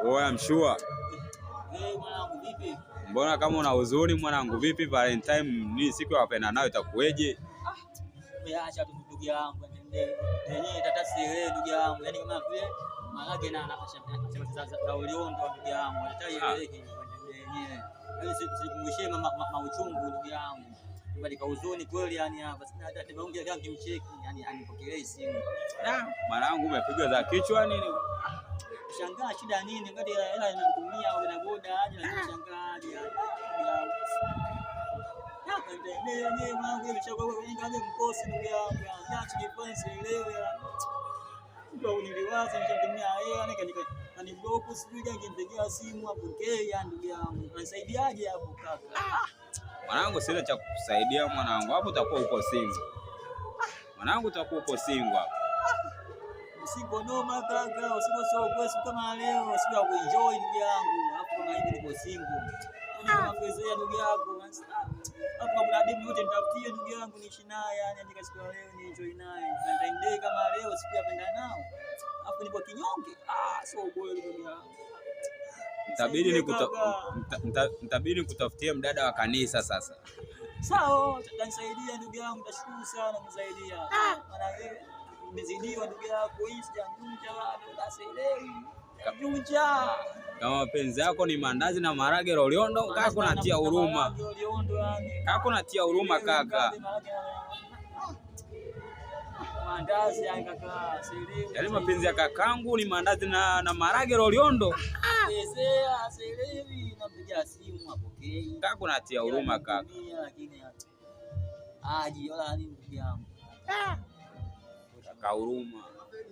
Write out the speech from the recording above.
Oya mshua. Mwanangu vipi? Mbona kama una huzuni mwanangu, vipi Valentine ni siku ya wapendanao itakuweje? Acha tu ndugu yangu, yenyewe tata sielewi ndugu yangu. Yaani kama vile Marage na anasema za uliondo ndugu yangu. Hata ieleweke yenyewe. Yaani sikumwishie mauchungu ndugu yangu. Bali ka huzuni kweli yani hapa. Sina hata temeongea kama kimcheki, yani anipokelee simu. Mwanangu umepiga za kichwa nini? Shangaa shida nini? Ngati hela inatumia boda boda aje na shangaa aje. Yenyewe mwanangu imeshakuwa kwenye mkosi ndugu yangu. Acha defense leo ya. Ndio niliwaza nishatumia hela ni block sijui gani nipigia simu apokee ya ndugu yangu. Unanisaidiaje hapo kaka? Mwanangu sina cha kukusaidia mwanangu. Hapo utakuwa uko single. Mwanangu utakuwa uko single hapo. Usipo noma kaka, usipo so kwesi kama leo, usipo kuenjoy ndugu yangu. Hapo kama hivi niko single. Unafezea ndugu yangu. Hapo kuna demu yote nitafutie ndugu yangu niishi naye, yani andika siku leo ni enjoy naye. Valentine kama leo siku yapenda nao. Hapo niko kinyonge. So boy ndugu yangu. Nitabidi nikutafutie mdada wa kanisa sasa. Sawa, utanisaidia ndugu yangu, nashukuru sana unisaidia. Maana wewe umezidiwa ndugu yako, hii sijanunja bado, unaelewi. Kabunja. Kama mapenzi yako ni mandazi na maharage Loliondo, kaka unatia huruma. Kaka unatia huruma kaka. Mandazi ya kaka, sielewi. Yaani mapenzi ya kakangu ni mandazi na maharage Loliondo. Ezea, sielewi, nampigia simu apokee. Kaka unatia huruma kaka. Lakini aje wala nini ndugu yangu. Kaka huruma.